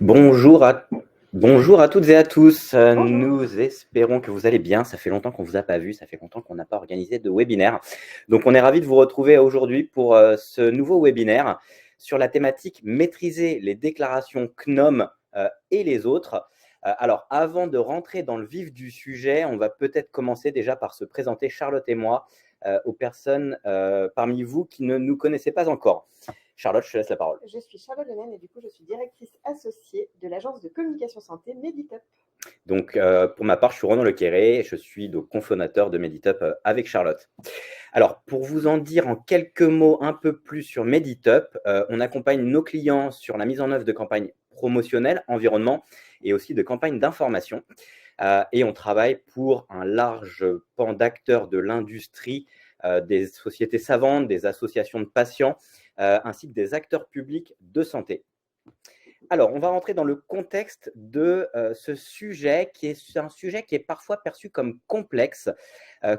Bonjour à, bonjour à toutes et à tous. Bonjour. Nous espérons que vous allez bien. Ça fait longtemps qu'on ne vous a pas vu, ça fait longtemps qu'on n'a pas organisé de webinaire. Donc, on est ravis de vous retrouver aujourd'hui pour ce nouveau webinaire sur la thématique maîtriser les déclarations CNOM et les autres. Alors, avant de rentrer dans le vif du sujet, on va peut-être commencer déjà par se présenter, Charlotte et moi, aux personnes parmi vous qui ne nous connaissaient pas encore. Charlotte, je te laisse la parole. Je suis Charlotte Lenaine et du coup, je suis directrice associée de l'agence de communication santé Meditop. Donc, pour ma part, je suis Ronan Lequéré et je suis donc cofondateur de Meditop avec Charlotte. Alors, pour vous en dire en quelques mots un peu plus sur Meditop, on accompagne nos clients sur la mise en œuvre de campagnes promotionnelles, environnement et aussi de campagnes d'information. Et on travaille pour un large pan d'acteurs de l'industrie, des sociétés savantes, des associations de patients, ainsi que des acteurs publics de santé. Alors, on va rentrer dans le contexte de ce sujet qui est un sujet qui est parfois perçu comme complexe,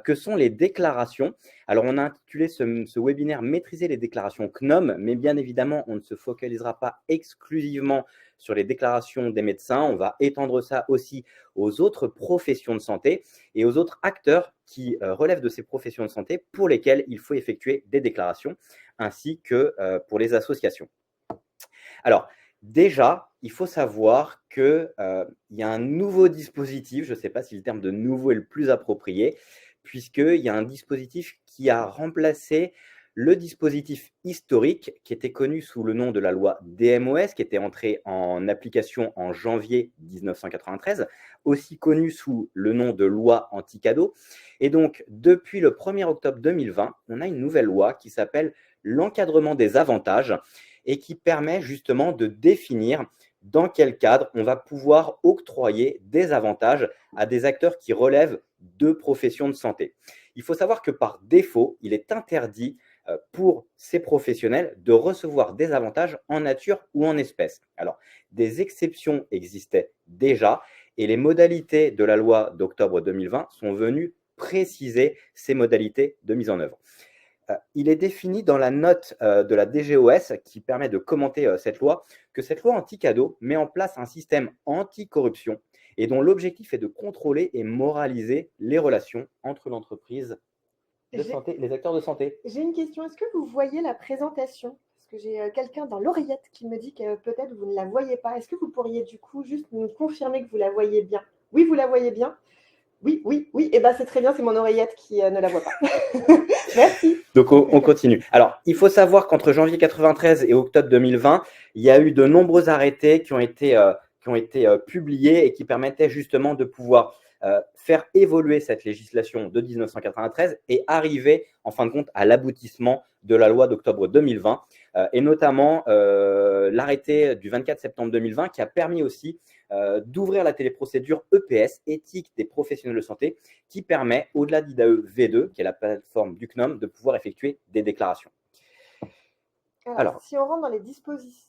que sont les déclarations. Alors, on a intitulé ce webinaire Maîtriser les déclarations CNOM, mais bien évidemment, on ne se focalisera pas exclusivement sur les déclarations des médecins. On va étendre ça aussi aux autres professions de santé et aux autres acteurs qui relèvent de ces professions de santé pour lesquels il faut effectuer des déclarations, ainsi que pour les associations. Alors, déjà, il faut savoir qu'il y a un nouveau dispositif, je ne sais pas si le terme de nouveau est le plus approprié, puisqu'il y a un dispositif qui a remplacé le dispositif historique qui était connu sous le nom de la loi DMOS, qui était entrée en application en janvier 1993, aussi connu sous le nom de loi anti-cadeau. Et donc, depuis le 1er octobre 2020, on a une nouvelle loi qui s'appelle l'encadrement des avantages, et qui permet justement de définir dans quel cadre on va pouvoir octroyer des avantages à des acteurs qui relèvent de professions de santé. Il faut savoir que par défaut, il est interdit pour ces professionnels de recevoir des avantages en nature ou en espèces. Alors, des exceptions existaient déjà et les modalités de la loi d'octobre 2020 sont venues préciser ces modalités de mise en œuvre. Il est défini dans la note de la DGOS qui permet de commenter cette loi, que cette loi anti-cadeau met en place un système anti-corruption et dont l'objectif est de contrôler et moraliser les relations entre l'entreprise de santé, les acteurs de santé. J'ai une question, est-ce que vous voyez la présentation? Parce que j'ai quelqu'un dans l'oreillette qui me dit que peut-être vous ne la voyez pas. Est-ce que vous pourriez du coup juste nous confirmer que vous la voyez bien? Oui, vous la voyez bien? Oui, oui, oui. Et bien c'est très bien, c'est mon oreillette qui ne la voit pas. Merci. Donc, on continue. Alors, il faut savoir qu'entre janvier 93 et octobre 2020, il y a eu de nombreux arrêtés qui ont été publiés et qui permettaient justement de pouvoir faire évoluer cette législation de 1993 et arriver, en fin de compte, à l'aboutissement de la loi d'octobre 2020, et notamment l'arrêté du 24 septembre 2020 qui a permis aussi d'ouvrir la téléprocédure EPS, éthique des professionnels de santé, qui permet, au-delà d'IDAE V2, qui est la plateforme du CNOM, de pouvoir effectuer des déclarations. Alors, si on rentre dans les dispositions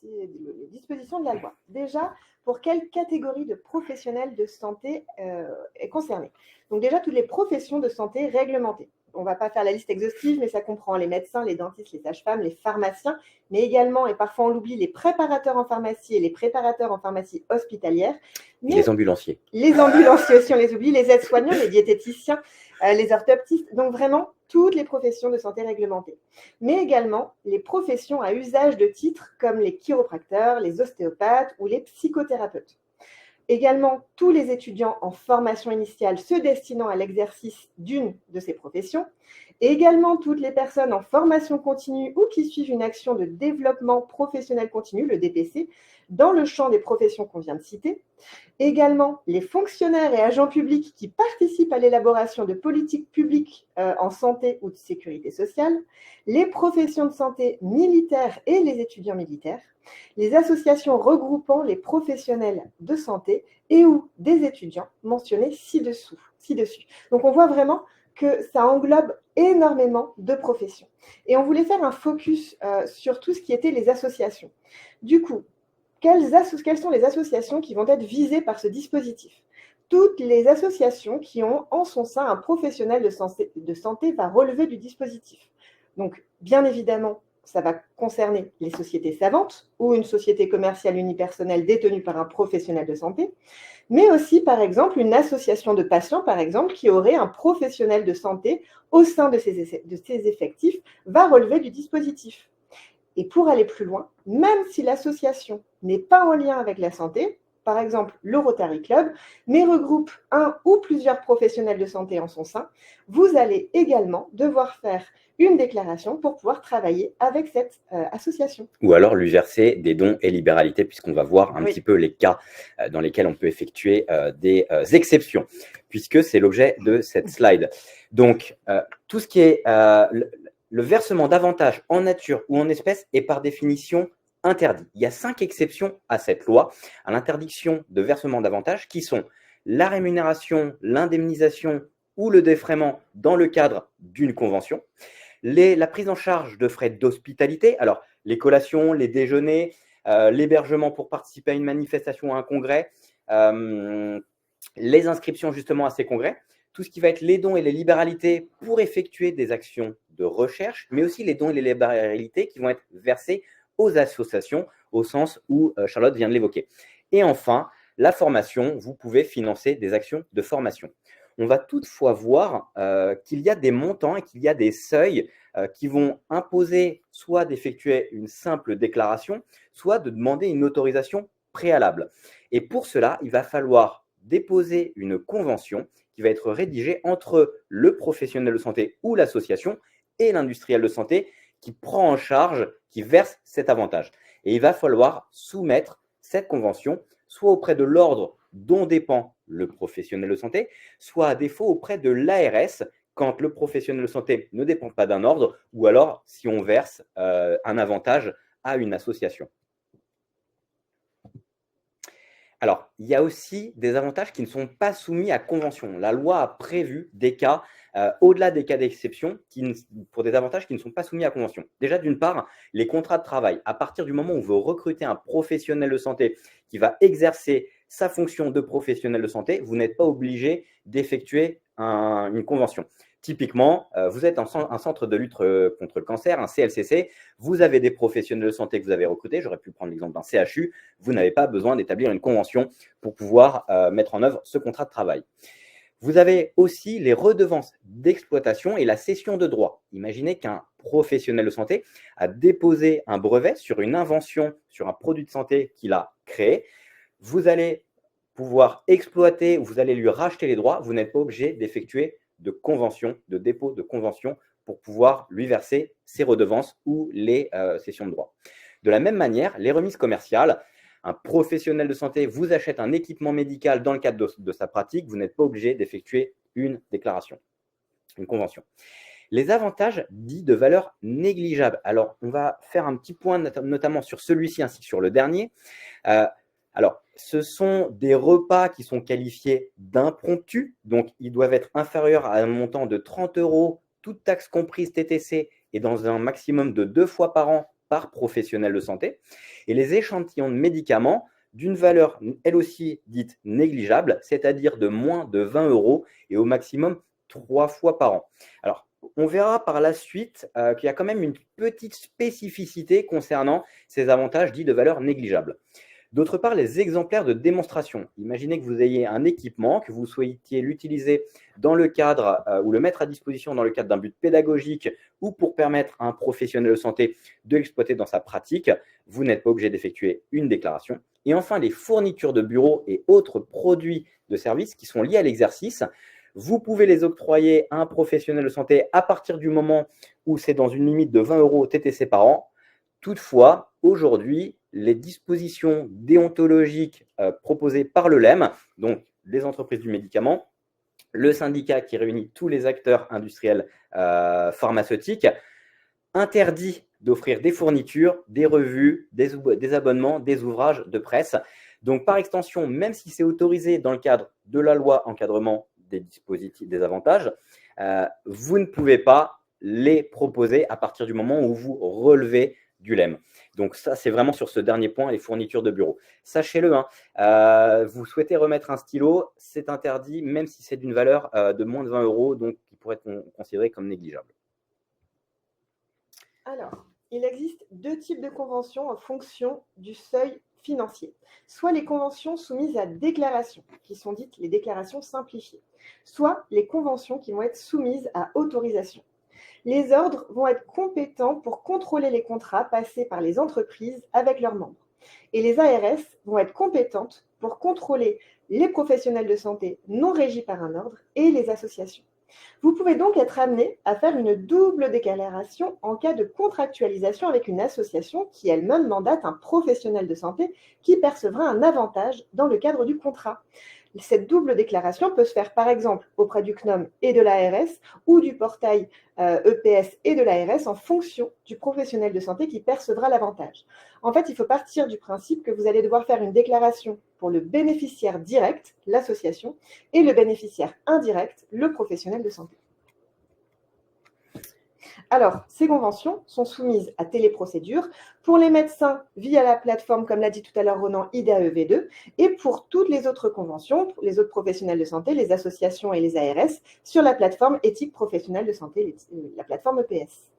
de la loi, déjà, pour quelle catégorie de professionnels de santé est concernée? Donc déjà, toutes les professions de santé réglementées. On ne va pas faire la liste exhaustive, mais ça comprend les médecins, les dentistes, les sages-femmes, les pharmaciens, mais également, et parfois on l'oublie, les préparateurs en pharmacie et les préparateurs en pharmacie hospitalière. Et les ambulanciers. Les ambulanciers aussi, on les oublie, les aides-soignants, les diététiciens, les orthoptistes, donc vraiment toutes les professions de santé réglementées. Mais également les professions à usage de titre comme les chiropracteurs, les ostéopathes ou les psychothérapeutes. Également, tous les étudiants en formation initiale se destinant à l'exercice d'une de ces professions. Et également, toutes les personnes en formation continue ou qui suivent une action de développement professionnel continu, le DPC, dans le champ des professions qu'on vient de citer. Également, les fonctionnaires et agents publics qui participent à l'élaboration de politiques publiques en santé ou de sécurité sociale, les professions de santé militaires et les étudiants militaires, les associations regroupant les professionnels de santé et ou des étudiants mentionnés ci-dessus. Donc, on voit vraiment que ça englobe énormément de professions. Et on voulait faire un focus sur tout ce qui était les associations. Du coup, quelles sont les associations qui vont être visées par ce dispositif? Toutes les associations qui ont en son sein un professionnel de santé va relever du dispositif. Donc, bien évidemment, ça va concerner les sociétés savantes ou une société commerciale unipersonnelle détenue par un professionnel de santé, mais aussi, par exemple, une association de patients, par exemple, qui aurait un professionnel de santé au sein de ses effectifs, va relever du dispositif. Et pour aller plus loin, même si l'association n'est pas en lien avec la santé, par exemple le Rotary Club, mais regroupe un ou plusieurs professionnels de santé en son sein, vous allez également devoir faire une déclaration pour pouvoir travailler avec cette association. Ou alors lui verser des dons et libéralités, puisqu'on va voir un Oui. petit peu les cas dans lesquels on peut effectuer des exceptions, puisque c'est l'objet de cette slide. Donc, tout ce qui est le versement d'avantages en nature ou en espèces est par définition interdit. Il y a 5 exceptions à cette loi, à l'interdiction de versement d'avantages, qui sont la rémunération, l'indemnisation ou le défraiement dans le cadre d'une convention, la prise en charge de frais d'hospitalité, alors les collations, les déjeuners, l'hébergement pour participer à une manifestation ou à un congrès, les inscriptions justement à ces congrès, tout ce qui va être les dons et les libéralités pour effectuer des actions de recherche, mais aussi les dons et les libéralités qui vont être versés aux associations, au sens où Charlotte vient de l'évoquer. Et enfin, la formation, vous pouvez financer des actions de formation. On va toutefois voir qu'il y a des montants et qu'il y a des seuils qui vont imposer soit d'effectuer une simple déclaration, soit de demander une autorisation préalable. Et pour cela, il va falloir déposer une convention qui va être rédigée entre le professionnel de santé ou l'association et l'industriel de santé qui prend en charge, qui verse cet avantage. Et il va falloir soumettre cette convention soit auprès de l'ordre dont dépend le professionnel de santé, soit à défaut auprès de l'ARS quand le professionnel de santé ne dépend pas d'un ordre ou alors si on verse un avantage à une association. Alors, il y a aussi des avantages qui ne sont pas soumis à convention. La loi a prévu des cas, au-delà des cas d'exception, pour des avantages qui ne sont pas soumis à convention. Déjà, d'une part, les contrats de travail. À partir du moment où vous recrutez un professionnel de santé qui va exercer sa fonction de professionnel de santé, vous n'êtes pas obligé d'effectuer une convention. Typiquement, vous êtes un centre de lutte contre le cancer, un CLCC, vous avez des professionnels de santé que vous avez recrutés, j'aurais pu prendre l'exemple d'un CHU, vous n'avez pas besoin d'établir une convention pour pouvoir mettre en œuvre ce contrat de travail. Vous avez aussi les redevances d'exploitation et la cession de droits. Imaginez qu'un professionnel de santé a déposé un brevet sur une invention, sur un produit de santé qu'il a créé. Vous allez pouvoir exploiter ou vous allez lui racheter les droits. Vous n'êtes pas obligé d'effectuer de convention, de dépôt de convention pour pouvoir lui verser ses redevances ou les cessions de droits. De la même manière, les remises commerciales, un professionnel de santé vous achète un équipement médical dans le cadre de sa pratique, vous n'êtes pas obligé d'effectuer une déclaration, une convention. Les avantages dits de valeur négligeable. Alors, on va faire un petit point notamment sur celui-ci ainsi que sur le dernier. Alors, ce sont des repas qui sont qualifiés d'impromptus, donc ils doivent être inférieurs à un montant de 30 €, toutes taxes comprises TTC, et dans un maximum de 2 fois par an par professionnel de santé. Et les échantillons de médicaments d'une valeur, elle aussi dite négligeable, c'est-à-dire de moins de 20 € et au maximum 3 fois par an. Alors, on verra par la suite qu'il y a quand même une petite spécificité concernant ces avantages dits de valeur négligeable. D'autre part, les exemplaires de démonstration. Imaginez que vous ayez un équipement, que vous souhaitiez l'utiliser dans le cadre ou le mettre à disposition dans le cadre d'un but pédagogique ou pour permettre à un professionnel de santé de l'exploiter dans sa pratique. Vous n'êtes pas obligé d'effectuer une déclaration. Et enfin, les fournitures de bureaux et autres produits de services qui sont liés à l'exercice. Vous pouvez les octroyer à un professionnel de santé à partir du moment où c'est dans une limite de 20 € TTC par an. Toutefois, aujourd'hui, les dispositions déontologiques proposées par le LEM, donc les entreprises du médicament, le syndicat qui réunit tous les acteurs industriels pharmaceutiques, interdit d'offrir des fournitures, des revues, des abonnements, des ouvrages de presse. Donc, par extension, même si c'est autorisé dans le cadre de la loi encadrement des dispositifs, des avantages, vous ne pouvez pas les proposer à partir du moment où vous relevez du LEM. Donc ça, c'est vraiment sur ce dernier point, les fournitures de bureau. Sachez-le, vous souhaitez remettre un stylo, c'est interdit, même si c'est d'une valeur de moins de 20 €, donc qui pourrait être considéré comme négligeable. Alors, Il existe deux types de conventions en fonction du seuil financier. Soit les conventions soumises à déclaration, qui sont dites les déclarations simplifiées, soit les conventions qui vont être soumises à autorisation. Les ordres vont être compétents pour contrôler les contrats passés par les entreprises avec leurs membres. Et les ARS vont être compétentes pour contrôler les professionnels de santé non régis par un ordre et les associations. Vous pouvez donc être amené à faire une double déclaration en cas de contractualisation avec une association qui elle-même mandate un professionnel de santé qui percevra un avantage dans le cadre du contrat. Cette double déclaration peut se faire par exemple auprès du CNOM et de l'ARS ou du portail EPS et de l'ARS en fonction du professionnel de santé qui percevra l'avantage. En fait, il faut partir du principe que vous allez devoir faire une déclaration pour le bénéficiaire direct, l'association, et le bénéficiaire indirect, le professionnel de santé. Alors, ces conventions sont soumises à téléprocédure pour les médecins via la plateforme, comme l'a dit tout à l'heure Ronan, IDAE-V2, et pour toutes les autres conventions, pour les autres professionnels de santé, les associations et les ARS, sur la plateforme éthique professionnelle de santé, la plateforme EPS.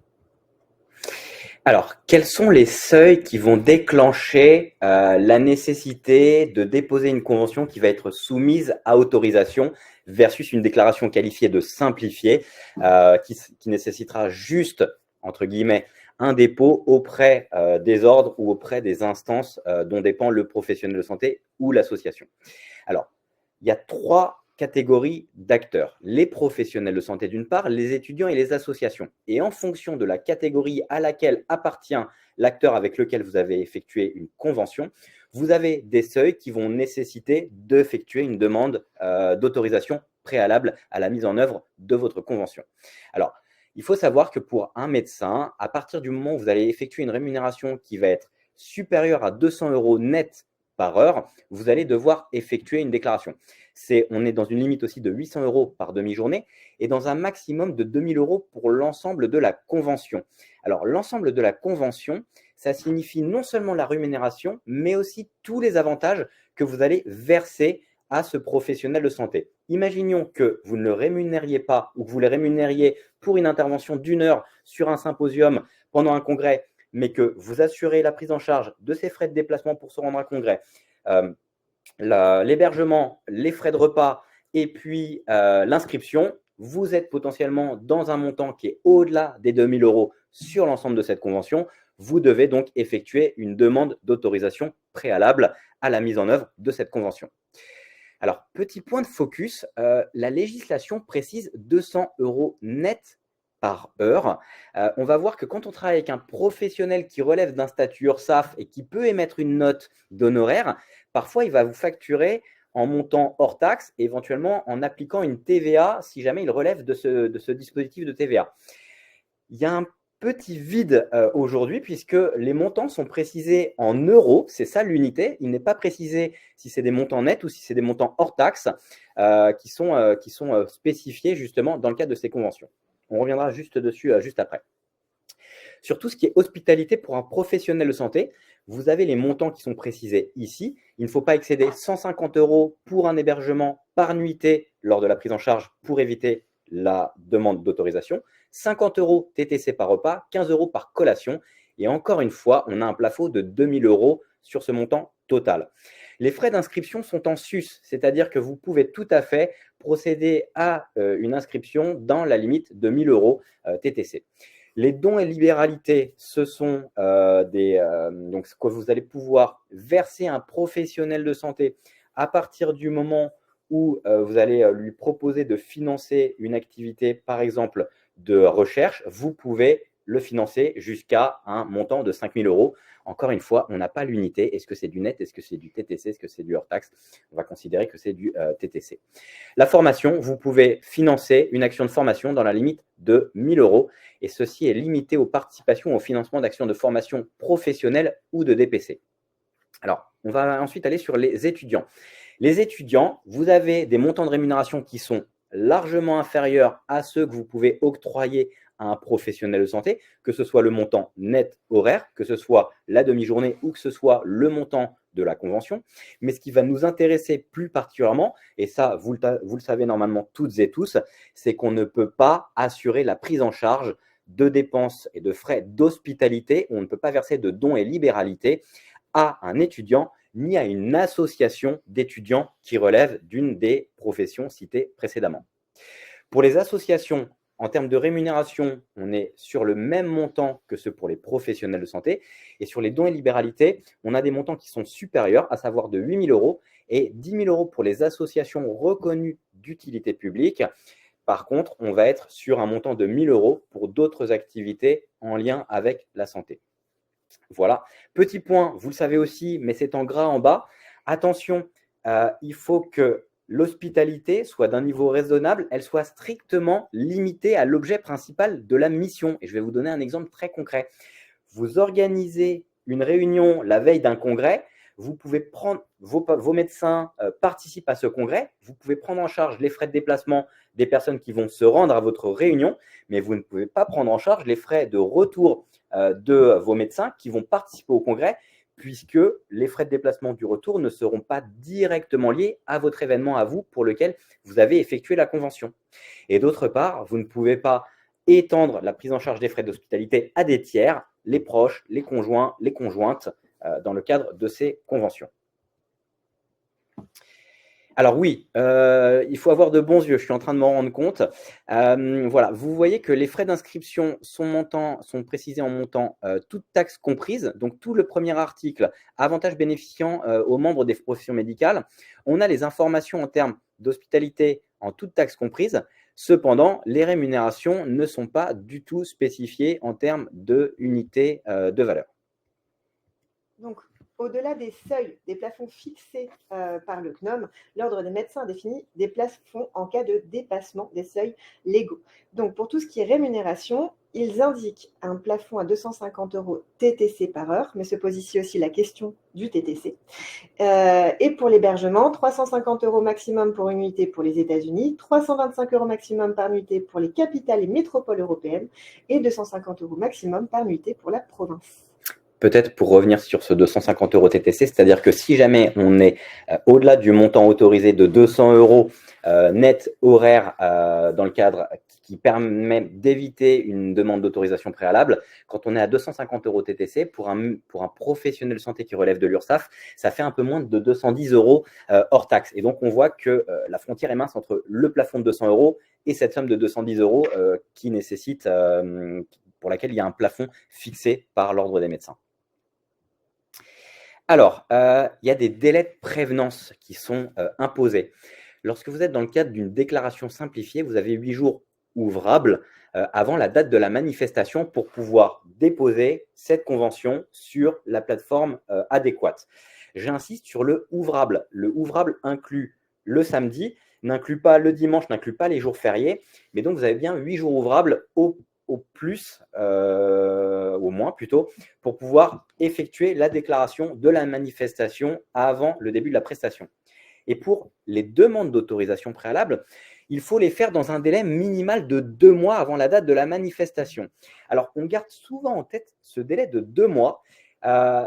Alors, quels sont les seuils qui vont déclencher la nécessité de déposer une convention qui va être soumise à autorisation versus une déclaration qualifiée de simplifiée qui nécessitera juste, entre guillemets, un dépôt auprès des ordres ou auprès des instances dont dépend le professionnel de santé ou l'association. Alors, il y a trois catégories d'acteurs. Les professionnels de santé d'une part, les étudiants et les associations. Et en fonction de la catégorie à laquelle appartient l'acteur avec lequel vous avez effectué une convention, vous avez des seuils qui vont nécessiter d'effectuer une demande d'autorisation préalable à la mise en œuvre de votre convention. Alors, il faut savoir que pour un médecin, à partir du moment où vous allez effectuer une rémunération qui va être supérieure à 200 € net par heure, vous allez devoir effectuer une déclaration. On est dans une limite aussi de 800 € par demi-journée et dans un maximum de 2000 € pour l'ensemble de la convention. Alors, l'ensemble de la convention, ça signifie non seulement la rémunération, mais aussi tous les avantages que vous allez verser à ce professionnel de santé. Imaginons que vous ne le rémunériez pas ou que vous le rémunériez pour une intervention d'1 heure sur un symposium pendant un congrès, mais que vous assurez la prise en charge de ses frais de déplacement pour se rendre à un congrès, l'hébergement, les frais de repas et puis l'inscription, vous êtes potentiellement dans un montant qui est au-delà des 2000 € sur l'ensemble de cette convention. Vous devez donc effectuer une demande d'autorisation préalable à la mise en œuvre de cette convention. Alors, petit point de focus, la législation précise 200 € net par heure. On va voir que quand on travaille avec un professionnel qui relève d'un statut URSSAF et qui peut émettre une note d'honoraire, parfois il va vous facturer en montant hors taxe, éventuellement en appliquant une TVA si jamais il relève de ce dispositif de TVA. Il y a un petit vide aujourd'hui puisque les montants sont précisés en euros, c'est ça l'unité. Il n'est pas précisé si c'est des montants nets ou si c'est des montants hors taxe qui sont spécifiés justement dans le cadre de ces conventions. On reviendra juste dessus juste après. Sur tout ce qui est hospitalité pour un professionnel de santé, vous avez les montants qui sont précisés ici. Il ne faut pas excéder 150 € pour un hébergement par nuitée lors de la prise en charge pour éviter la demande d'autorisation, 50 € TTC par repas, 15 € par collation. Et encore une fois, on a un plafond de 2000 € sur ce montant total. Les frais d'inscription sont en sus, c'est-à-dire que vous pouvez tout à fait procéder à une inscription dans la limite de 1000 € TTC. Les dons et libéralités, ce sont donc ce que vous allez pouvoir verser à un professionnel de santé à partir du moment où vous allez lui proposer de financer une activité, par exemple, de recherche. Vous pouvez le financer jusqu'à un montant de 5000 €. Encore une fois, on n'a pas l'unité. Est-ce que c'est du net? Est-ce que c'est du TTC? Est-ce que c'est du hors taxe? On va considérer que c'est du TTC. La formation, vous pouvez financer une action de formation dans la limite de 1000 € et ceci est limité aux participations au financement d'actions de formation professionnelle ou de DPC. Alors, on va ensuite aller sur les étudiants. Les étudiants, vous avez des montants de rémunération qui sont largement inférieurs à ceux que vous pouvez octroyer à un professionnel de santé, que ce soit le montant net horaire, que ce soit la demi-journée ou que ce soit le montant de la convention. Mais ce qui va nous intéresser plus particulièrement, et ça, vous le savez normalement toutes et tous, c'est qu'on ne peut pas assurer la prise en charge de dépenses et de frais d'hospitalité, on ne peut pas verser de dons et libéralités à un étudiant ni à une association d'étudiants qui relève d'une des professions citées précédemment. Pour les associations, en termes de rémunération, on est sur le même montant que ceux pour les professionnels de santé. Et sur les dons et libéralités, on a des montants qui sont supérieurs, à savoir de 8 000 € et 10 000 € pour les associations reconnues d'utilité publique. Par contre, on va être sur un montant de 1 000 € pour d'autres activités en lien avec la santé. Voilà. Petit point, vous le savez aussi, mais c'est en gras en bas. Attention, il faut que l'hospitalité soit d'un niveau raisonnable, elle soit strictement limitée à l'objet principal de la mission. Et je vais vous donner un exemple très concret. Vous organisez une réunion la veille d'un congrès, vous pouvez prendre, vos médecins participent à ce congrès, vous pouvez prendre en charge les frais de déplacement des personnes qui vont se rendre à votre réunion, mais vous ne pouvez pas prendre en charge les frais de retour de vos médecins qui vont participer au congrès, puisque les frais de déplacement du retour ne seront pas directement liés à votre événement à vous pour lequel vous avez effectué la convention. Et d'autre part, vous ne pouvez pas étendre la prise en charge des frais d'hospitalité à des tiers, les proches, les conjoints, les conjointes, dans le cadre de ces conventions. Alors oui, il faut avoir de bons yeux, je suis en train de m'en rendre compte. Voilà, vous voyez que les frais d'inscription sont précisés en montant, toutes taxes comprises. Donc tout le premier article, avantages bénéficiant aux membres des professions médicales. On a les informations en termes d'hospitalité en toutes taxes comprises. Cependant, les rémunérations ne sont pas du tout spécifiées en termes d'unité de valeur. Donc, au-delà des seuils, des plafonds fixés par le CNOM, l'Ordre des médecins a défini des plafonds en cas de dépassement des seuils légaux. Donc, pour tout ce qui est rémunération, ils indiquent un plafond à 250 € TTC par heure, mais se pose ici aussi la question du TTC. Et pour l'hébergement, 350 € maximum pour une nuitée pour les États-Unis, 325 € maximum par nuitée pour les capitales et métropoles européennes et 250 € maximum par nuitée pour la province. Peut-être pour revenir sur ce 250 € TTC, c'est-à-dire que si jamais on est au-delà du montant autorisé de 200 € net horaire dans le cadre qui permet d'éviter une demande d'autorisation préalable, quand on est à 250 € TTC, pour un professionnel de santé qui relève de l'URSSAF, ça fait un peu moins de 210 € hors taxe. Et donc, on voit que la frontière est mince entre le plafond de 200 € et cette somme de 210 € qui nécessite, pour laquelle il y a un plafond fixé par l'Ordre des médecins. Alors, il y a des délais de prévenance qui sont imposés. Lorsque vous êtes dans le cadre d'une déclaration simplifiée, vous avez 8 jours ouvrables avant la date de la manifestation pour pouvoir déposer cette convention sur la plateforme adéquate. J'insiste sur le ouvrable. Le ouvrable inclut le samedi, n'inclut pas le dimanche, n'inclut pas les jours fériés, mais donc vous avez bien 8 jours ouvrables au plus, au moins plutôt, pour pouvoir effectuer la déclaration de la manifestation avant le début de la prestation. Et pour les demandes d'autorisation préalable, il faut les faire dans un délai minimal de 2 mois avant la date de la manifestation. Alors, on garde souvent en tête ce délai de 2 mois,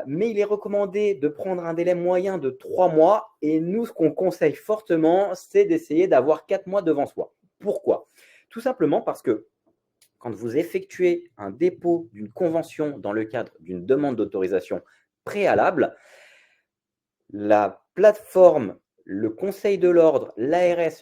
mais il est recommandé de prendre un délai moyen de 3 mois. Et nous, ce qu'on conseille fortement, c'est d'essayer d'avoir 4 mois devant soi. Pourquoi? Tout simplement parce que quand vous effectuez un dépôt d'une convention dans le cadre d'une demande d'autorisation préalable, la plateforme, le Conseil de l'Ordre, l'ARS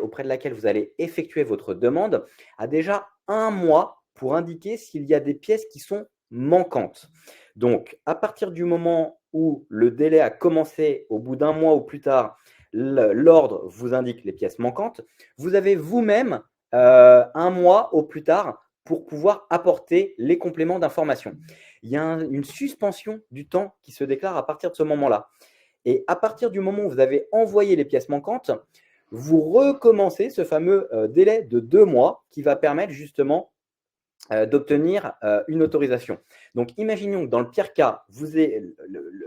auprès de laquelle vous allez effectuer votre demande, a déjà 1 mois pour indiquer s'il y a des pièces qui sont manquantes. Donc, à partir du moment où le délai a commencé, au bout d'1 mois ou plus tard, l'Ordre vous indique les pièces manquantes, vous avez vous-même 1 mois au plus tard pour pouvoir apporter les compléments d'information. Il y a une suspension du temps qui se déclare à partir de ce moment-là. Et à partir du moment où vous avez envoyé les pièces manquantes, vous recommencez ce fameux délai de 2 mois qui va permettre justement d'obtenir une autorisation. Donc, imaginons que dans le pire cas,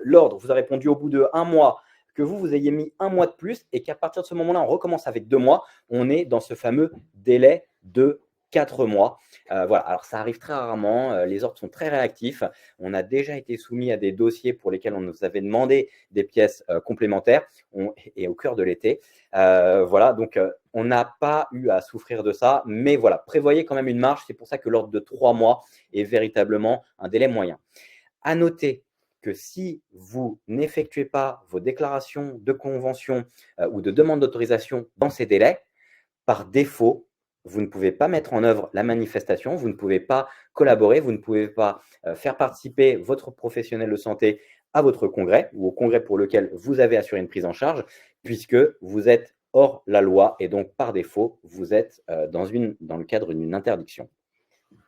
l'Ordre vous a répondu au bout de 1 mois, que vous ayez mis 1 mois de plus et qu'à partir de ce moment-là, on recommence avec 2 mois, on est dans ce fameux délai de 4 mois. Voilà, alors ça arrive très rarement, les ordres sont très réactifs. On a déjà été soumis à des dossiers pour lesquels on nous avait demandé des pièces complémentaires et au cœur de l'été. Voilà, donc on n'a pas eu à souffrir de ça, mais voilà, prévoyez quand même une marge. C'est pour ça que l'ordre de 3 mois est véritablement un délai moyen. À noter que si vous n'effectuez pas vos déclarations de convention ou de demande d'autorisation dans ces délais, par défaut, vous ne pouvez pas mettre en œuvre la manifestation, vous ne pouvez pas collaborer, vous ne pouvez pas faire participer votre professionnel de santé à votre congrès ou au congrès pour lequel vous avez assuré une prise en charge, puisque vous êtes hors la loi et donc par défaut, vous êtes dans le cadre d'une interdiction.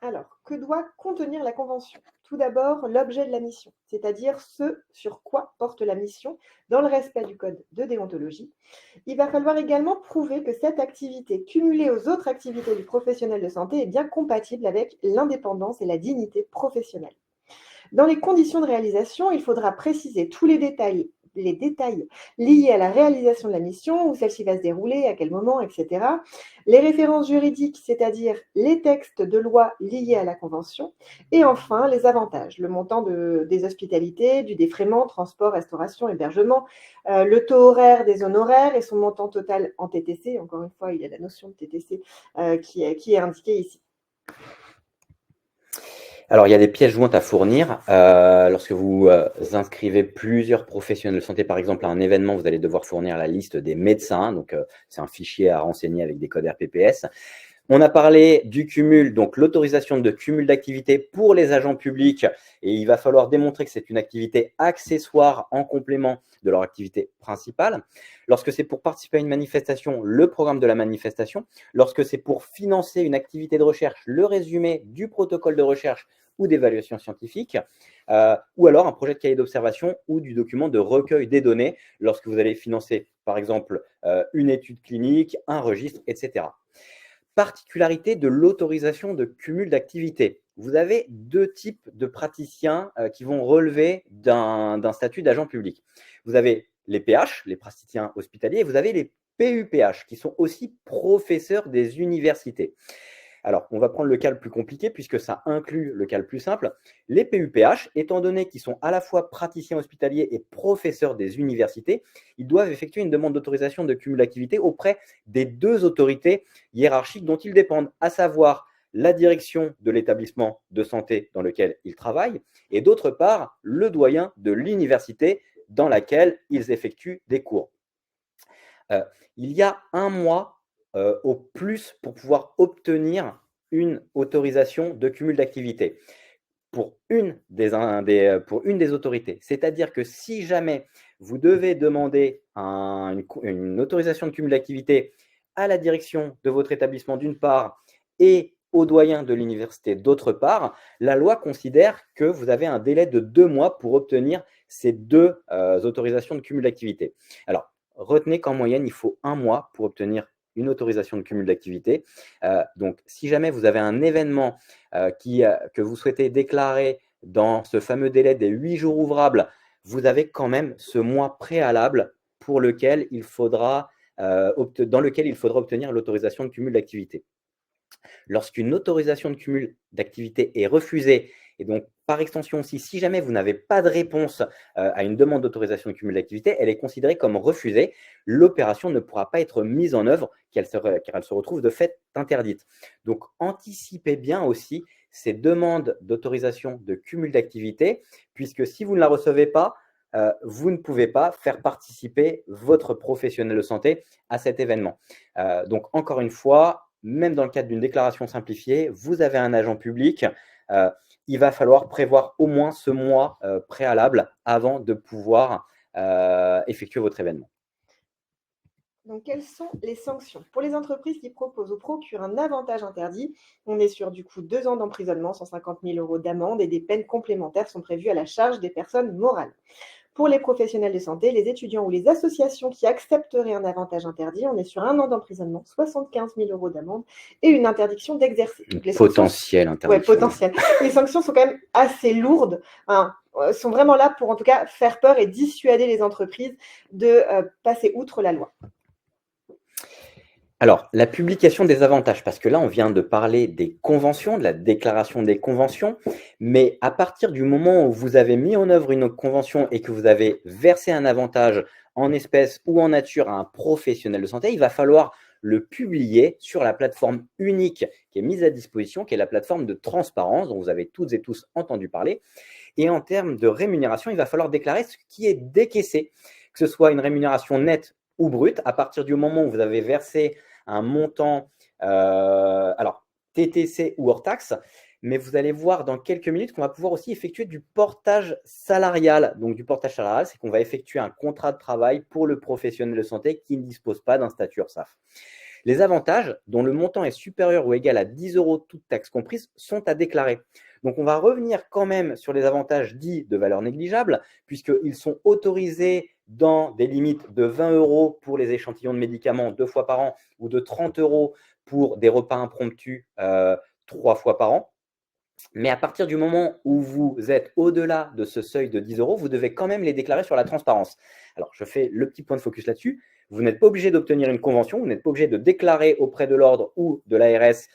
Alors, que doit contenir la convention? Tout d'abord, l'objet de la mission, c'est-à-dire ce sur quoi porte la mission dans le respect du code de déontologie. Il va falloir également prouver que cette activité, cumulée aux autres activités du professionnel de santé, est bien compatible avec l'indépendance et la dignité professionnelle. Dans les conditions de réalisation, il faudra préciser tous les détails liés à la réalisation de la mission, où celle-ci va se dérouler, à quel moment, etc. Les références juridiques, c'est-à-dire les textes de loi liés à la convention. Et enfin, les avantages, le montant des hospitalités, du défraiement, transport, restauration, hébergement, le taux horaire des honoraires et son montant total en TTC. Encore une fois, il y a la notion de TTC qui est indiquée ici. Alors, il y a des pièces jointes à fournir. Lorsque vous inscrivez plusieurs professionnels de santé, par exemple, à un événement, vous allez devoir fournir la liste des médecins. Donc, c'est un fichier à renseigner avec des codes RPPS. On a parlé du cumul, donc l'autorisation de cumul d'activité pour les agents publics, et il va falloir démontrer que c'est une activité accessoire en complément de leur activité principale. Lorsque c'est pour participer à une manifestation, le programme de la manifestation. Lorsque c'est pour financer une activité de recherche, le résumé du protocole de recherche ou d'évaluation scientifique, ou alors un projet de cahier d'observation ou du document de recueil des données lorsque vous allez financer, par exemple, une étude clinique, un registre, etc. Particularité de l'autorisation de cumul d'activité. Vous avez 2 types de praticiens qui vont relever d'un statut d'agent public. Vous avez les PH, les praticiens hospitaliers, et vous avez les PUPH, qui sont aussi professeurs des universités. Alors, on va prendre le cas le plus compliqué puisque ça inclut le cas le plus simple. Les PUPH, étant donné qu'ils sont à la fois praticiens hospitaliers et professeurs des universités, ils doivent effectuer une demande d'autorisation de cumul d'activité auprès des 2 autorités hiérarchiques dont ils dépendent, à savoir la direction de l'établissement de santé dans lequel ils travaillent et d'autre part, le doyen de l'université dans laquelle ils effectuent des cours. Il y a 1 mois au plus pour pouvoir obtenir une autorisation de cumul d'activité pour une des autorités. C'est-à-dire que si jamais vous devez demander une autorisation de cumul d'activité à la direction de votre établissement d'une part et au doyen de l'université d'autre part, la loi considère que vous avez un délai de 2 mois pour obtenir ces 2 autorisations de cumul d'activité. Alors, retenez qu'en moyenne, il faut 1 mois pour obtenir une autorisation de cumul d'activité. Donc, si jamais vous avez un événement que vous souhaitez déclarer dans ce fameux délai des 8 jours ouvrables, vous avez quand même ce mois préalable pour lequel il faudra, dans lequel il faudra obtenir l'autorisation de cumul d'activité. Lorsqu'une autorisation de cumul d'activité est refusée, et donc par extension aussi, si jamais vous n'avez pas de réponse à une demande d'autorisation de cumul d'activité, elle est considérée comme refusée. L'opération ne pourra pas être mise en œuvre car elle se retrouve de fait interdite. Donc anticipez bien aussi ces demandes d'autorisation de cumul d'activité, puisque si vous ne la recevez pas, vous ne pouvez pas faire participer votre professionnel de santé à cet événement. Donc encore une fois, même dans le cadre d'une déclaration simplifiée, vous avez un agent public, il va falloir prévoir au moins ce mois préalable avant de pouvoir effectuer votre événement. Donc, quelles sont les sanctions? Pour les entreprises qui proposent ou procurent un avantage interdit, on est sur du coup 2 ans d'emprisonnement, 150 000 € d'amende et des peines complémentaires sont prévues à la charge des personnes morales. Pour les professionnels de santé, les étudiants ou les associations qui accepteraient un avantage interdit, on est sur 1 an d'emprisonnement, 75 000 € d'amende et une interdiction d'exercer. Potentielle interdiction. Ouais, potentielle. Les sanctions sont quand même assez lourdes, hein, sont vraiment là pour en tout cas faire peur et dissuader les entreprises de passer outre la loi. Alors, la publication des avantages, parce que là, on vient de parler des conventions, de la déclaration des conventions, mais à partir du moment où vous avez mis en œuvre une convention et que vous avez versé un avantage en espèces ou en nature à un professionnel de santé, il va falloir le publier sur la plateforme unique qui est mise à disposition, qui est la plateforme de transparence dont vous avez toutes et tous entendu parler. Et en termes de rémunération, il va falloir déclarer ce qui est décaissé, que ce soit une rémunération nette ou brute. À partir du moment où vous avez versé un montant, alors TTC ou hors taxe, mais vous allez voir dans quelques minutes qu'on va pouvoir aussi effectuer du portage salarial. Donc du portage salarial, c'est qu'on va effectuer un contrat de travail pour le professionnel de santé qui ne dispose pas d'un statut URSSAF. Les avantages, dont le montant est supérieur ou égal à 10 € toutes taxes comprises, sont à déclarer. Donc on va revenir quand même sur les avantages dits de valeur négligeable, puisqu'ils sont autorisés dans des limites de 20 € pour les échantillons de médicaments 2 fois par an ou de 30 € pour des repas impromptus 3 fois par an. Mais à partir du moment où vous êtes au-delà de ce seuil de 10 €, vous devez quand même les déclarer sur la transparence. Alors, je fais le petit point de focus là-dessus. Vous n'êtes pas obligé d'obtenir une convention, vous n'êtes pas obligé de déclarer auprès de l'ordre ou de l'ARS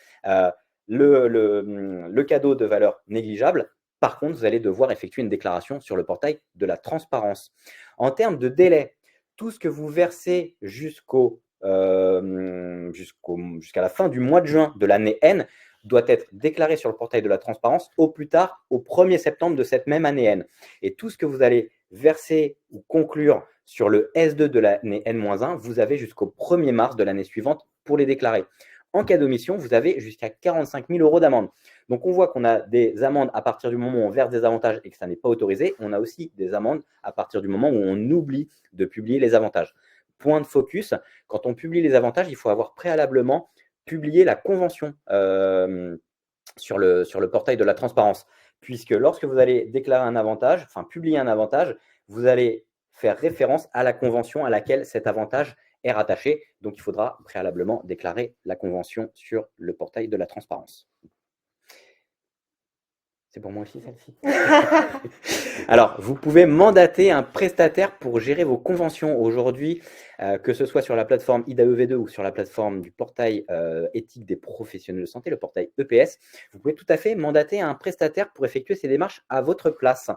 le cadeau de valeur négligeable. Par contre, vous allez devoir effectuer une déclaration sur le portail de la transparence. En termes de délai, tout ce que vous versez jusqu'à la fin du mois de juin de l'année N doit être déclaré sur le portail de la transparence au plus tard au 1er septembre de cette même année N. Et tout ce que vous allez verser ou conclure sur le S2 de l'année N-1, vous avez jusqu'au 1er mars de l'année suivante pour les déclarer. En cas d'omission, vous avez jusqu'à 45 000 € d'amende. Donc, on voit qu'on a des amendes à partir du moment où on verse des avantages et que ça n'est pas autorisé. On a aussi des amendes à partir du moment où on oublie de publier les avantages. Point de focus, quand on publie les avantages, il faut avoir préalablement publié la convention sur le portail de la transparence. Puisque lorsque vous allez déclarer un avantage, enfin publier un avantage, vous allez faire référence à la convention à laquelle cet avantage est rattaché. Donc, il faudra préalablement déclarer la convention sur le portail de la transparence. C'est pour moi aussi celle-ci. Alors, vous pouvez mandater un prestataire pour gérer vos conventions aujourd'hui, que ce soit sur la plateforme IDAEV2 ou sur la plateforme du portail éthique des professionnels de santé, le portail EPS. Vous pouvez tout à fait mandater un prestataire pour effectuer ces démarches à votre place.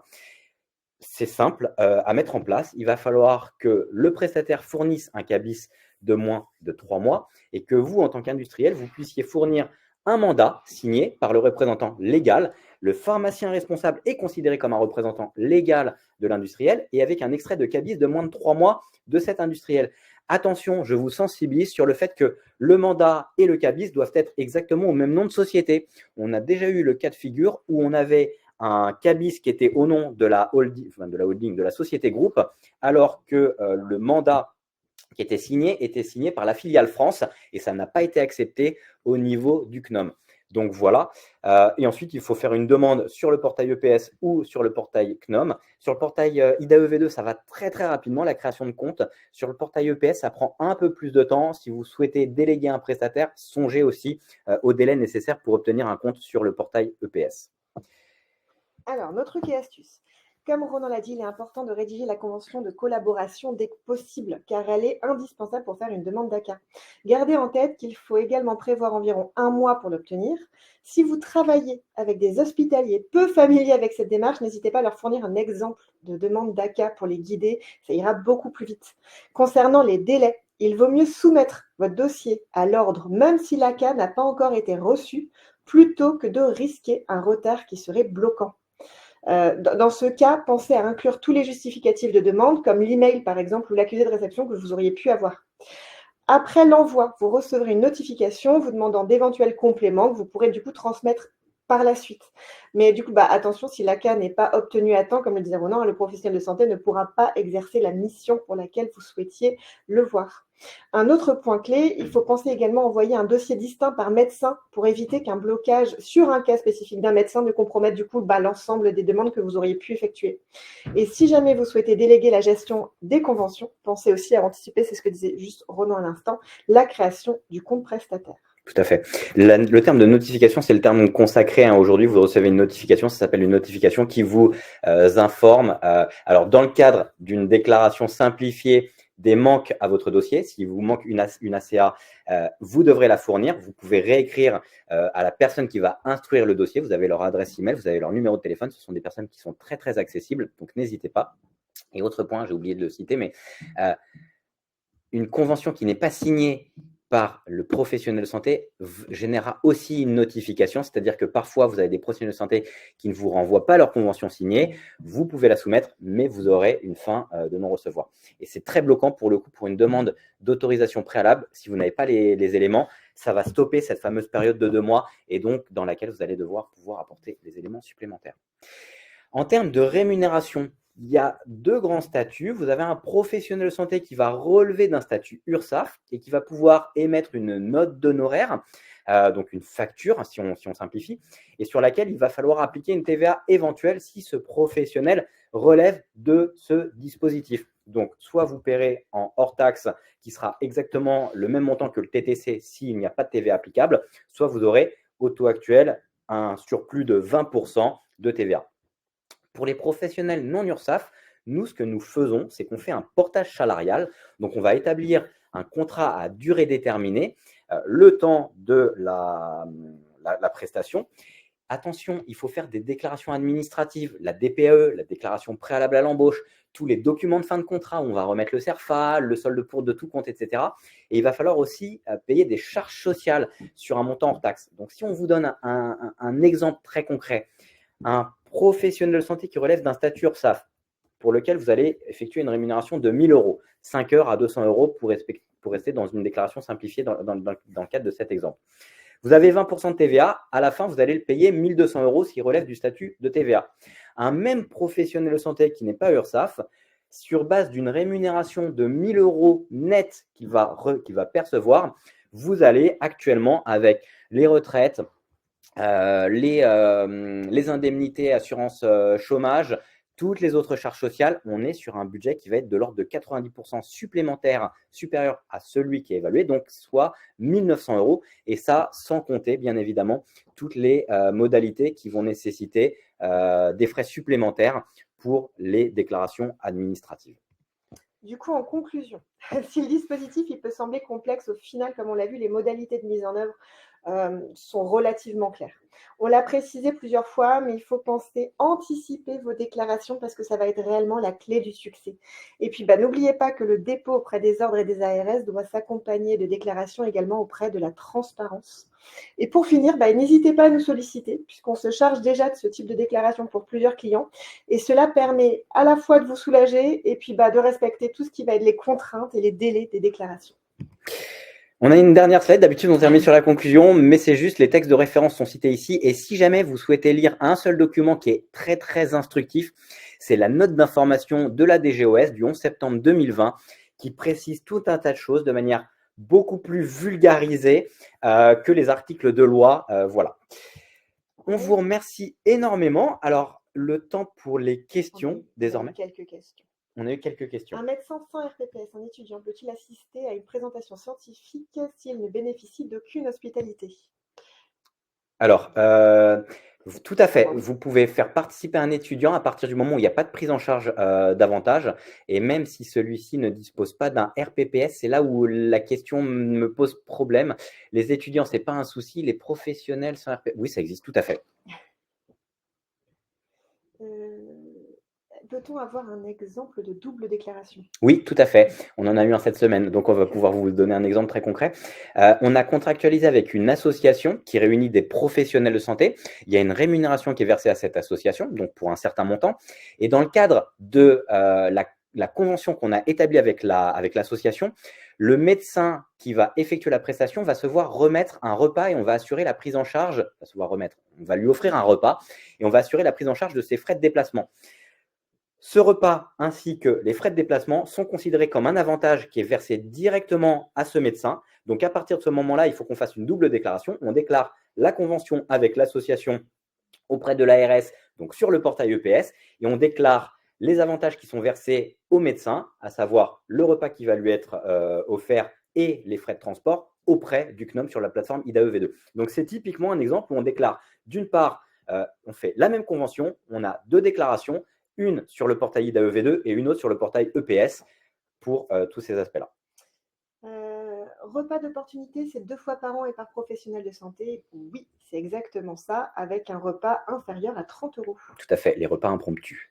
C'est simple à mettre en place. Il va falloir que le prestataire fournisse un cabis de moins de 3 mois et que vous, en tant qu'industriel, vous puissiez fournir un mandat signé par le représentant légal. Le pharmacien responsable est considéré comme un représentant légal de l'industriel et avec un extrait de cabis de moins de 3 mois de cet industriel. Attention, je vous sensibilise sur le fait que le mandat et le cabis doivent être exactement au même nom de société. On a déjà eu le cas de figure où on avait un cabis qui était au nom de la holding, de la société groupe, alors que le mandat qui était signé par la filiale France et ça n'a pas été accepté au niveau du CNOM. Donc voilà. Et ensuite, il faut faire une demande sur le portail EPS ou sur le portail CNOM. Sur le portail IDAEV2, ça va très très rapidement, la création de compte. Sur le portail EPS, ça prend un peu plus de temps. Si vous souhaitez déléguer un prestataire, songez aussi au délai nécessaire pour obtenir un compte sur le portail EPS. Alors, notre truc et astuce. Comme Ronan l'a dit, il est important de rédiger la convention de collaboration dès que possible, car elle est indispensable pour faire une demande d'ACA. Gardez en tête qu'il faut également prévoir environ 1 mois pour l'obtenir. Si vous travaillez avec des hospitaliers peu familiers avec cette démarche, n'hésitez pas à leur fournir un exemple de demande d'ACA pour les guider, ça ira beaucoup plus vite. Concernant les délais, il vaut mieux soumettre votre dossier à l'ordre, même si l'ACA n'a pas encore été reçu, plutôt que de risquer un retard qui serait bloquant. Dans ce cas, pensez à inclure tous les justificatifs de demande, comme l'email par exemple ou l'accusé de réception que vous auriez pu avoir. Après l'envoi, vous recevrez une notification vous demandant d'éventuels compléments que vous pourrez du coup transmettre par la suite. Mais du coup, attention, si l'ACA n'est pas obtenu à temps, comme le disait Ronan, le professionnel de santé ne pourra pas exercer la mission pour laquelle vous souhaitiez le voir. Un autre point clé, il faut penser également à envoyer un dossier distinct par médecin pour éviter qu'un blocage sur un cas spécifique d'un médecin ne compromette du coup l'ensemble des demandes que vous auriez pu effectuer. Et si jamais vous souhaitez déléguer la gestion des conventions, pensez aussi à anticiper, c'est ce que disait juste Ronan à l'instant, la création du compte prestataire. Tout à fait. Le terme de notification, c'est le terme consacré. Aujourd'hui, vous recevez une notification, ça s'appelle une notification qui vous informe. Alors, dans le cadre d'une déclaration simplifiée des manques à votre dossier. S'il vous manque une ACA, vous devrez la fournir. Vous pouvez réécrire à la personne qui va instruire le dossier. Vous avez leur adresse email, vous avez leur numéro de téléphone. Ce sont des personnes qui sont très, très accessibles, donc n'hésitez pas. Et autre point, j'ai oublié de le citer, mais une convention qui n'est pas signée par le professionnel de santé générera aussi une notification, c'est-à-dire que parfois, vous avez des professionnels de santé qui ne vous renvoient pas leur convention signée, vous pouvez la soumettre, mais vous aurez une fin de non-recevoir. Et c'est très bloquant pour le coup pour une demande d'autorisation préalable. Si vous n'avez pas les éléments, ça va stopper cette fameuse période de 2 mois et donc dans laquelle vous allez devoir pouvoir apporter les éléments supplémentaires. En termes de rémunération, il y a 2 grands statuts. Vous avez un professionnel de santé qui va relever d'un statut URSSAF et qui va pouvoir émettre une note d'honoraire, donc une facture, si on simplifie, et sur laquelle il va falloir appliquer une TVA éventuelle si ce professionnel relève de ce dispositif. Donc, soit vous paierez en hors taxe, qui sera exactement le même montant que le TTC s'il n'y a pas de TVA applicable, soit vous aurez au taux actuel un surplus de 20% de TVA. Pour les professionnels non URSSAF, nous, ce que nous faisons, c'est qu'on fait un portage salarial. Donc, on va établir un contrat à durée déterminée, le temps de la prestation. Attention, il faut faire des déclarations administratives, la DPAE, la déclaration préalable à l'embauche, tous les documents de fin de contrat où on va remettre le CERFA, le solde pour de tout compte, etc. Et il va falloir aussi payer des charges sociales sur un montant hors taxe. Donc, si on vous donne un exemple très concret, un professionnel de santé qui relève d'un statut URSSAF pour lequel vous allez effectuer une rémunération de 1 000 €, 5 heures à 200 € pour rester dans une déclaration simplifiée dans le cadre de cet exemple. Vous avez 20% de TVA, à la fin, vous allez le payer 1 200 € ce qui relève du statut de TVA. Un même professionnel de santé qui n'est pas URSSAF, sur base d'une rémunération de 1 000 € net qu'il va percevoir, vous allez actuellement, avec les retraites, les indemnités assurance chômage, toutes les autres charges sociales, on est sur un budget qui va être de l'ordre de 90% supplémentaire supérieur à celui qui est évalué, donc soit 1 900 €. Et ça, sans compter, bien évidemment, toutes les modalités qui vont nécessiter des frais supplémentaires pour les déclarations administratives. Du coup, en conclusion, si le dispositif il peut sembler complexe, au final, comme on l'a vu, les modalités de mise en œuvre sont relativement claires. On l'a précisé plusieurs fois, mais il faut penser anticiper vos déclarations parce que ça va être réellement la clé du succès. Et puis, n'oubliez pas que le dépôt auprès des ordres et des ARS doit s'accompagner de déclarations également auprès de la transparence. Et pour finir, n'hésitez pas à nous solliciter puisqu'on se charge déjà de ce type de déclaration pour plusieurs clients. Et cela permet à la fois de vous soulager et puis de respecter tout ce qui va être les contraintes et les délais des déclarations. On a une dernière slide, d'habitude on termine sur la conclusion, mais c'est juste, les textes de référence sont cités ici. Et si jamais vous souhaitez lire un seul document qui est très très instructif, c'est la note d'information de la DGOS du 11 septembre 2020 qui précise tout un tas de choses de manière beaucoup plus vulgarisée que les articles de loi. Voilà. On vous remercie énormément. Alors, le temps pour les questions désormais. Quelques questions. On a eu quelques questions. Un médecin sans RPPS, un étudiant, peut-il assister à une présentation scientifique s'il ne bénéficie d'aucune hospitalité? Alors, tout à fait. Vous pouvez faire participer un étudiant à partir du moment où il n'y a pas de prise en charge d'avantage. Et même si celui-ci ne dispose pas d'un RPPS, c'est là où la question me pose problème. Les étudiants, ce n'est pas un souci. Les professionnels sans RPPS, oui, ça existe tout à fait. Peut-on avoir un exemple de double déclaration? Oui, tout à fait. On en a eu un cette semaine, donc on va pouvoir vous donner un exemple très concret. On a contractualisé avec une association qui réunit des professionnels de santé. Il y a une rémunération qui est versée à cette association, donc pour un certain montant. Et dans le cadre de la convention qu'on a établie avec l'association, le médecin qui va effectuer la prestation va se voir remettre un repas et on va assurer la prise en charge, on va lui offrir un repas et on va assurer la prise en charge de ses frais de déplacement. Ce repas ainsi que les frais de déplacement sont considérés comme un avantage qui est versé directement à ce médecin. Donc, à partir de ce moment-là, il faut qu'on fasse une double déclaration. On déclare la convention avec l'association auprès de l'ARS, donc sur le portail EPS, et on déclare les avantages qui sont versés au médecin, à savoir le repas qui va lui être offert et les frais de transport auprès du CNOM sur la plateforme IDAEV2. Donc, c'est typiquement un exemple où on déclare, d'une part, on fait la même convention, on a 2 déclarations, une sur le portail IDAEV2 et une autre sur le portail EPS pour tous ces aspects-là. Repas d'opportunité, c'est 2 fois par an et par professionnel de santé. Oui, c'est exactement ça, avec un repas inférieur à 30 €. Tout à fait, les repas impromptus.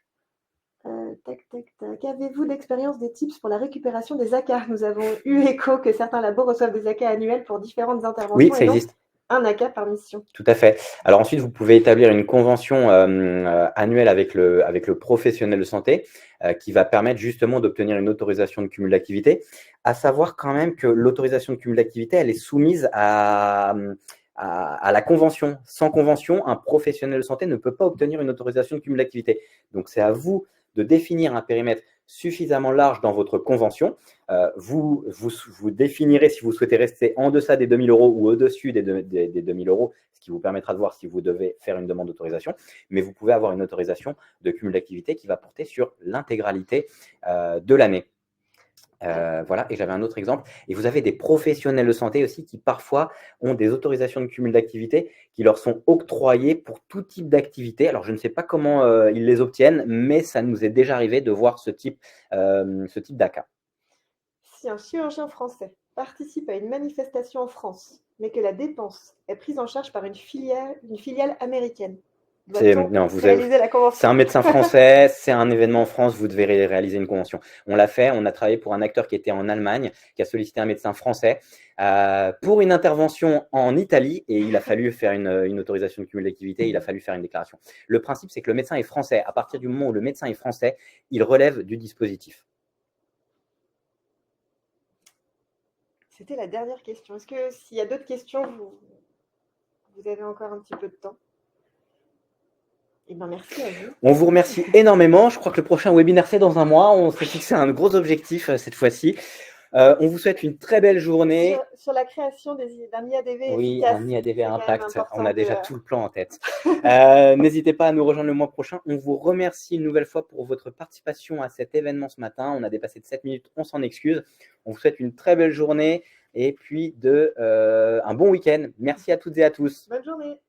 Tac, tac, tac. Avez-vous d'expérience des tips pour la récupération des ACA? Nous avons eu écho que certains labos reçoivent des ACA annuels pour différentes Oui, interventions ça et donc existe. un ACA par mission. Tout à fait. Alors ensuite, vous pouvez établir une convention annuelle avec le professionnel de santé qui va permettre justement d'obtenir une autorisation de cumul d'activité. À savoir quand même que l'autorisation de cumul d'activité, elle est soumise à la convention. Sans convention, un professionnel de santé ne peut pas obtenir une autorisation de cumul d'activité. Donc c'est à vous de définir un périmètre suffisamment large dans votre convention. Vous définirez si vous souhaitez rester en deçà des 2 000 € ou au-dessus des 2 000 €, ce qui vous permettra de voir si vous devez faire une demande d'autorisation. Mais vous pouvez avoir une autorisation de cumul d'activité qui va porter sur l'intégralité de l'année. Voilà, et j'avais un autre exemple. Et vous avez des professionnels de santé aussi qui parfois ont des autorisations de cumul d'activité qui leur sont octroyées pour tout type d'activité. Alors je ne sais pas comment ils les obtiennent, mais ça nous est déjà arrivé de voir ce type d'ACA. Si un chirurgien français participe à une manifestation en France, mais que la dépense est prise en charge par une filiale américaine, doit-on réaliser la C'est convention? un médecin français, c'est un événement en France, vous devez réaliser une convention. On l'a fait, on a travaillé pour un acteur qui était en Allemagne, qui a sollicité un médecin français pour une intervention en Italie et il a fallu faire une autorisation de cumul d'activité, il a fallu faire une déclaration. Le principe, c'est que le médecin est français. À partir du moment où le médecin est français, il relève du dispositif. C'était la dernière question. Est-ce que s'il y a d'autres questions, vous avez encore un petit peu de temps? Eh bien, merci à vous. On vous remercie énormément. Je crois que le prochain webinaire, c'est dans un mois. On s'est fixé un gros objectif cette fois-ci. On vous souhaite une très belle journée. Sur la création d'un IADV Oui, efficace. un IADV C'est quand même Impact. important On a déjà de- tout le plan en tête. N'hésitez pas à nous rejoindre le mois prochain. On vous remercie une nouvelle fois pour votre participation à cet événement ce matin. On a dépassé de 7 minutes. On s'en excuse. On vous souhaite une très belle journée et puis un bon week-end. Merci à toutes et à tous. Bonne journée.